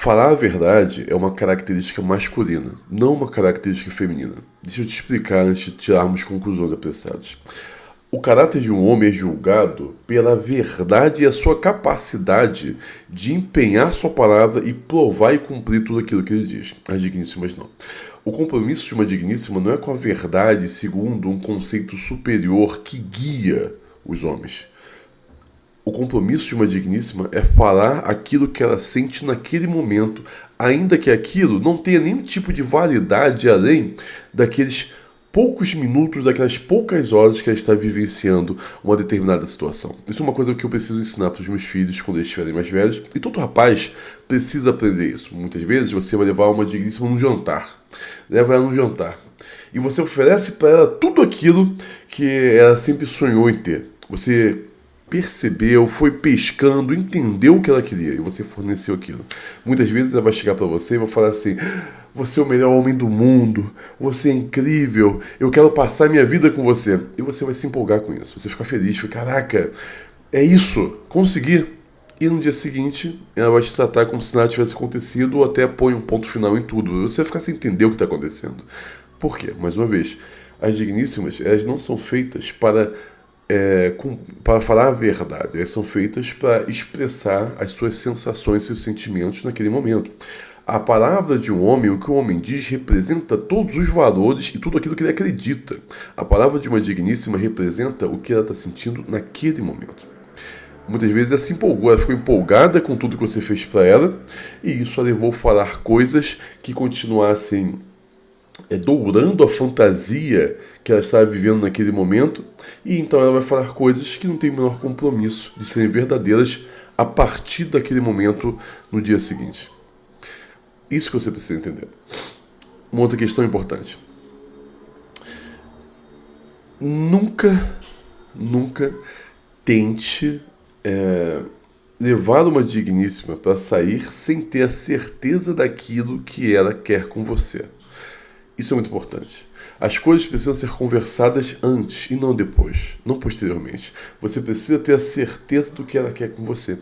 Falar a verdade é uma característica masculina, não uma característica feminina. Deixa eu te explicar antes de tirarmos conclusões apressadas. O caráter de um homem é julgado pela verdade e a sua capacidade de empenhar sua palavra e provar e cumprir tudo aquilo que ele diz. As digníssimas não. O compromisso de uma digníssima não é com a verdade segundo um conceito superior que guia os homens. O compromisso de uma digníssima é falar aquilo que ela sente naquele momento, ainda que aquilo não tenha nenhum tipo de validade além daqueles poucos minutos, daquelas poucas horas que ela está vivenciando uma determinada situação. Isso é uma coisa que eu preciso ensinar para os meus filhos quando eles estiverem mais velhos, e todo rapaz precisa aprender isso. Muitas vezes você vai levar uma digníssima num jantar, leva ela num jantar, e você oferece para ela tudo aquilo que ela sempre sonhou em ter. Você percebeu, foi pescando, entendeu o que ela queria e você forneceu aquilo. Muitas vezes ela vai chegar pra você e vai falar assim: você é o melhor homem do mundo, você é incrível, eu quero passar minha vida com você. E você vai se empolgar com isso, você fica feliz, fica, caraca, é isso, consegui. E no dia seguinte ela vai te tratar como se nada tivesse acontecido ou até põe um ponto final em tudo. Você vai ficar sem entender o que está acontecendo. Por quê? Mais uma vez, as digníssimas, elas não são feitas para falar a verdade, elas são feitas para expressar as suas sensações e seus sentimentos naquele momento. A palavra de um homem, o que o homem diz, representa todos os valores e tudo aquilo que ele acredita. A palavra de uma digníssima representa o que ela está sentindo naquele momento. Muitas vezes ela se empolgou, ela ficou empolgada com tudo que você fez para ela, e isso a levou a falar coisas que continuassem dourando a fantasia que ela estava vivendo naquele momento, e então ela vai falar coisas que não tem o menor compromisso de serem verdadeiras a partir daquele momento no dia seguinte. Isso que você precisa entender. Uma outra questão importante. Nunca tente levar uma digníssima para sair sem ter a certeza daquilo que ela quer com você. Isso é muito importante. As coisas precisam ser conversadas antes e não depois, não posteriormente. Você precisa ter a certeza do que ela quer com você.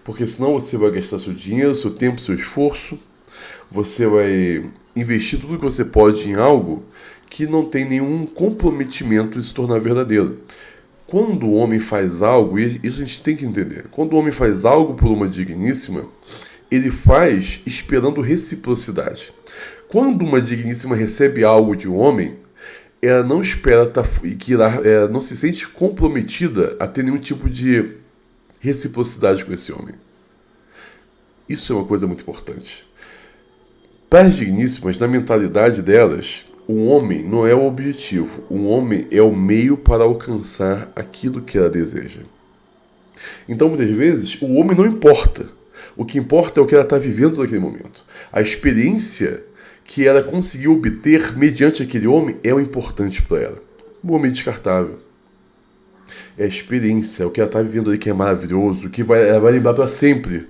Porque senão você vai gastar seu dinheiro, seu tempo, seu esforço. Você vai investir tudo que você pode em algo que não tem nenhum comprometimento de se tornar verdadeiro. Quando o homem faz algo, e isso a gente tem que entender, quando o homem faz algo por uma digníssima, ele faz esperando reciprocidade. Quando uma digníssima recebe algo de um homem, ela não espera ela não se sente comprometida a ter nenhum tipo de reciprocidade com esse homem. Isso é uma coisa muito importante. Para as digníssimas, na mentalidade delas, o homem não é o objetivo, o homem é o meio para alcançar aquilo que ela deseja. Então, muitas vezes, o homem não importa. O que importa é o que ela está vivendo naquele momento. A experiência que ela conseguiu obter mediante aquele homem é o importante para ela. O homem é descartável. É a experiência, é o que ela está vivendo ali que é maravilhoso, que ela vai lembrar para sempre.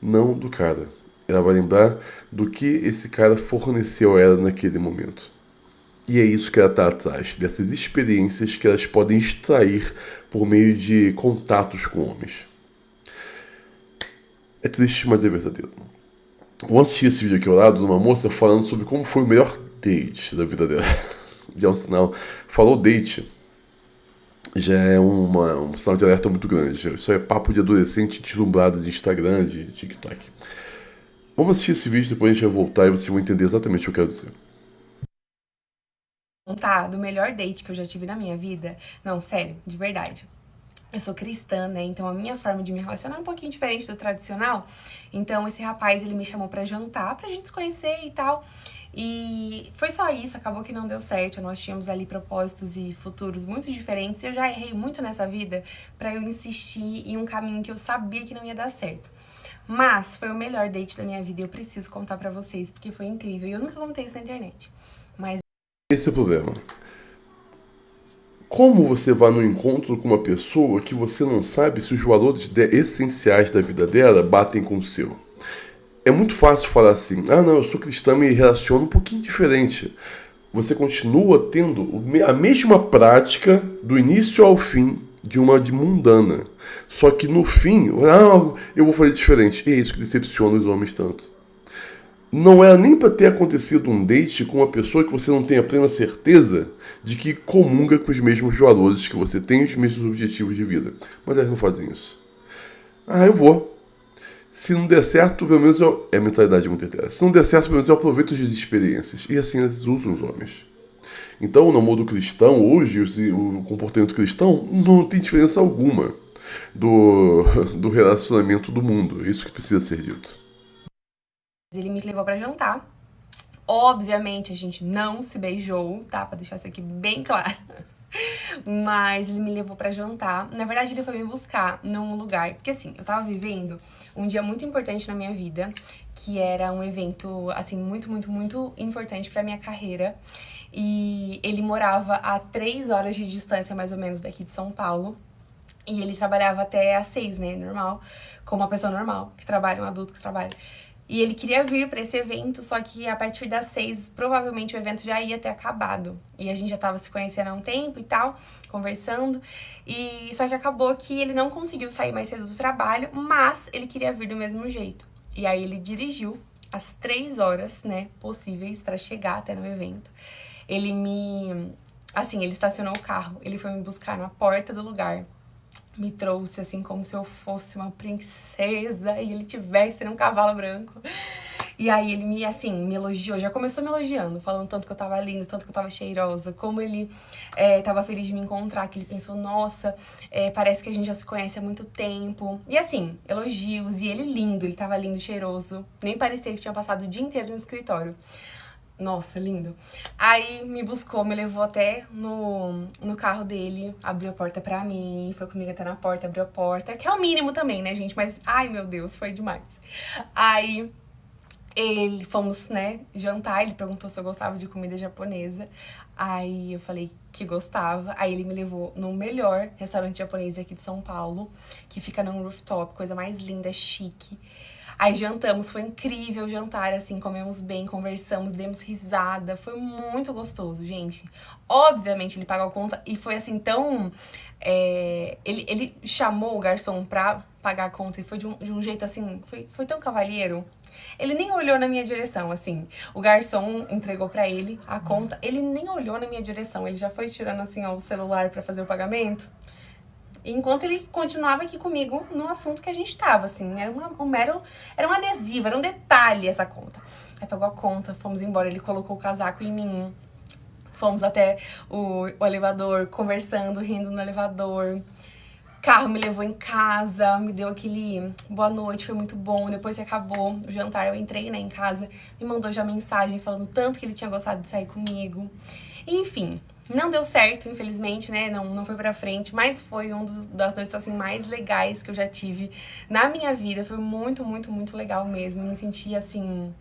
Não do cara. Ela vai lembrar do que esse cara forneceu a ela naquele momento. E é isso que ela está atrás, dessas experiências que elas podem extrair por meio de contatos com homens. É triste, mas é verdadeiro. Vou assistir esse vídeo aqui ao lado de uma moça falando sobre como foi o melhor date da vida dela. Já é um sinal. Falou date, já é um sinal de alerta muito grande. Isso é papo de adolescente deslumbrado de Instagram, de TikTok. Vamos assistir esse vídeo, depois a gente vai voltar e vocês vão entender exatamente o que eu quero dizer. Contar do melhor date que eu já tive na minha vida? Não, sério, de verdade. Eu sou cristã, né? Então a minha forma de me relacionar é um pouquinho diferente do tradicional. Então esse rapaz, ele me chamou pra jantar, pra gente se conhecer e tal. E foi só isso, acabou que não deu certo. Nós tínhamos ali propósitos e futuros muito diferentes. Eu já errei muito nessa vida pra eu insistir em um caminho que eu sabia que não ia dar certo. Mas foi o melhor date da minha vida e eu preciso contar pra vocês, porque foi incrível. E eu nunca contei isso na internet. Mas Esse é o problema. Como você vai no encontro com uma pessoa que você não sabe se os valores essenciais da vida dela batem com o seu? É muito fácil falar assim: ah não, eu sou cristã, me relaciono um pouquinho diferente. Você continua tendo a mesma prática do início ao fim de uma de mundana. Só que no fim, eu vou fazer diferente. E é isso que decepciona os homens tanto. Não era nem para ter acontecido um date com uma pessoa que você não tem a plena certeza de que comunga com os mesmos valores que você tem, os mesmos objetivos de vida. Mas elas não fazem isso. Eu vou. Se não der certo, pelo menos eu... É a mentalidade muito inteira. Se não der certo, pelo menos eu aproveito as experiências. E assim eles usam os homens. Então, no mundo cristão, hoje, o comportamento cristão não tem diferença alguma do relacionamento do mundo. É isso que precisa ser dito. Ele me levou pra jantar. Obviamente, a gente não se beijou, tá? Pra deixar isso aqui bem claro. Mas ele me levou pra jantar. Na verdade, ele foi me buscar num lugar... Porque, assim, eu tava vivendo um dia muito importante na minha vida, que era um evento, assim, muito, muito, muito importante pra minha carreira. E ele morava a 3 horas de distância, mais ou menos, daqui de São Paulo. E ele trabalhava até às 6, né? Normal. Como uma pessoa normal, que trabalha, um adulto que trabalha. E ele queria vir pra esse evento, só que a partir das 6, provavelmente o evento já ia ter acabado. E a gente já tava se conhecendo há um tempo e tal, conversando. E só que acabou que ele não conseguiu sair mais cedo do trabalho, mas ele queria vir do mesmo jeito. E aí ele dirigiu as 3 horas, né, possíveis pra chegar até no evento. Ele estacionou o carro, ele foi me buscar na porta do lugar. Me trouxe, assim, como se eu fosse uma princesa e ele tivesse num cavalo branco. E aí ele me elogiou, já começou me elogiando, falando tanto que eu tava lindo, tanto que eu tava cheirosa, como ele tava feliz de me encontrar, que ele pensou, nossa, parece que a gente já se conhece há muito tempo. E assim, elogios, e ele lindo, ele tava lindo, cheiroso, nem parecia que tinha passado o dia inteiro no escritório. Nossa, lindo. Aí me buscou, me levou até no carro dele, abriu a porta pra mim, foi comigo até na porta, abriu a porta, que é o mínimo também, né, gente? Mas, ai, meu Deus, foi demais. Aí, fomos, né, jantar, ele perguntou se eu gostava de comida japonesa. Aí eu falei que gostava. Aí ele me levou no melhor restaurante japonês aqui de São Paulo, que fica num rooftop, coisa mais linda, chique. Aí jantamos, foi incrível o jantar, assim, comemos bem, conversamos, demos risada, foi muito gostoso, gente. Obviamente ele pagou a conta e foi assim tão... Ele chamou o garçom pra pagar a conta e foi de um jeito assim, foi tão cavalheiro. Ele nem olhou na minha direção, assim. O garçom entregou pra ele a conta, ele nem olhou na minha direção, ele já foi tirando assim ó, o celular pra fazer o pagamento. Enquanto ele continuava aqui comigo no assunto que a gente tava, assim, era um adesivo, era um detalhe essa conta. Aí pagou a conta, fomos embora, ele colocou o casaco em mim, fomos até o elevador, conversando, rindo no elevador. Carro me levou em casa, me deu aquele boa noite, foi muito bom. Depois que acabou o jantar, eu entrei, né, em casa, me mandou já mensagem falando tanto que ele tinha gostado de sair comigo. Enfim, não deu certo, infelizmente, né, não foi pra frente, mas foi das noites, assim, mais legais que eu já tive na minha vida. Foi muito, muito, muito legal mesmo. Eu me senti, assim,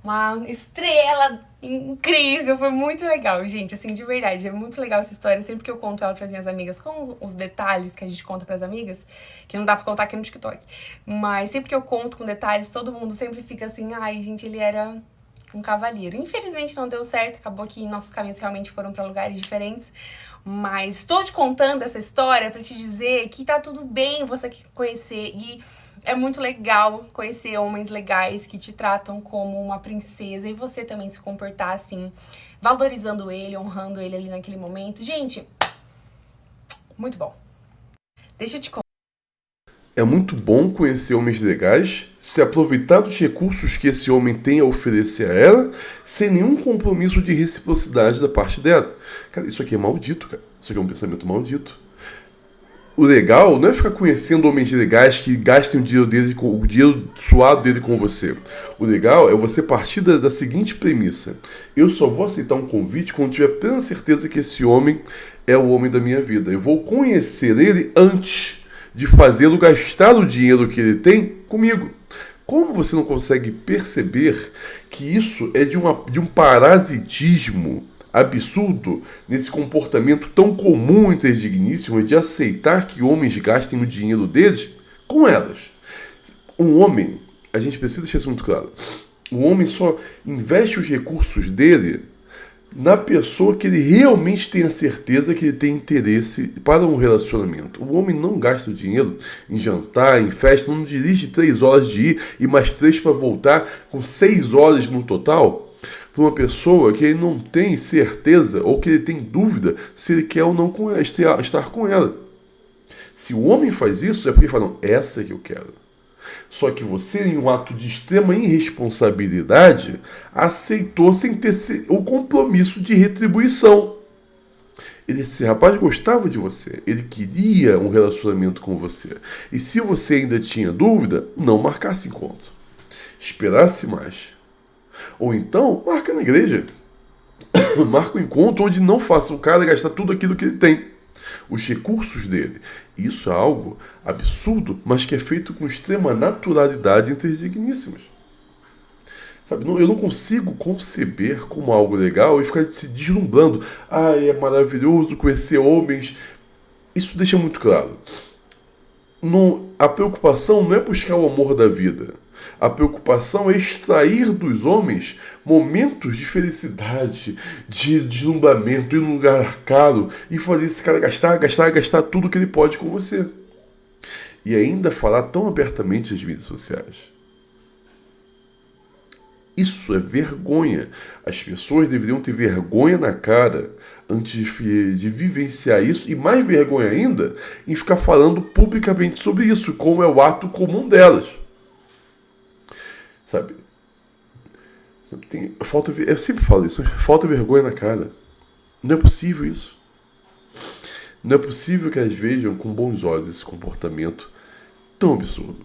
uma estrela incrível, foi muito legal, gente, assim, de verdade, é muito legal essa história, sempre que eu conto ela pras minhas amigas, com os detalhes que a gente conta pras amigas, que não dá pra contar aqui no TikTok, mas sempre que eu conto com detalhes, todo mundo sempre fica assim, ai, gente, ele era um cavalheiro. Infelizmente não deu certo, acabou que nossos caminhos realmente foram pra lugares diferentes, mas estou te contando essa história pra te dizer que tá tudo bem você conhecer, e é muito legal conhecer homens legais que te tratam como uma princesa e você também se comportar assim, valorizando ele, honrando ele ali naquele momento. Gente, muito bom. Deixa eu te contar. É muito bom conhecer homens legais, se aproveitar dos recursos que esse homem tem a oferecer a ela, sem nenhum compromisso de reciprocidade da parte dela. Cara, isso aqui é maldito, cara. Isso aqui é um pensamento maldito. O legal não é ficar conhecendo homens legais que gastem o dinheiro suado dele com você. O legal é você partir da seguinte premissa: eu só vou aceitar um convite quando tiver plena certeza que esse homem é o homem da minha vida. Eu vou conhecer ele antes de fazê-lo gastar o dinheiro que ele tem comigo. Como você não consegue perceber que isso é de um parasitismo absurdo nesse comportamento tão comum entre as digníssimas de aceitar que homens gastem o dinheiro deles com elas? Um homem, a gente precisa deixar isso muito claro, o homem só investe os recursos dele na pessoa que ele realmente tenha certeza que ele tem interesse para um relacionamento. O homem não gasta o dinheiro em jantar, em festa, não dirige 3 horas de ir e mais 3 para voltar, com 6 horas no total, para uma pessoa que ele não tem certeza ou que ele tem dúvida se ele quer ou não estar com ela. Se o homem faz isso, é porque ele fala, não, essa é que eu quero. Só que você, em um ato de extrema irresponsabilidade, aceitou sem ter o compromisso de retribuição. Esse rapaz gostava de você, ele queria um relacionamento com você. E se você ainda tinha dúvida, não marcasse encontro. Esperasse mais. Ou então, marca na igreja. Marca um encontro onde não faça o cara gastar tudo aquilo que ele tem. Os recursos dele. Isso é algo absurdo, mas que é feito com extrema naturalidade entre os digníssimos. Sabe, eu não consigo conceber como algo legal e ficar se deslumbrando. Ah, é maravilhoso conhecer homens. Isso deixa muito claro. A preocupação não é buscar o amor da vida. A preocupação é extrair dos homens momentos de felicidade, de deslumbramento, ir num lugar caro e fazer esse cara gastar tudo que ele pode com você. E ainda falar tão abertamente nas mídias sociais. Isso é vergonha. As pessoas deveriam ter vergonha na cara antes de vivenciar isso, e mais vergonha ainda em ficar falando publicamente sobre isso, como é o ato comum delas. Sabe? Eu sempre falo isso, falta vergonha na cara. Não é possível isso. Não é possível que elas vejam com bons olhos esse comportamento tão absurdo.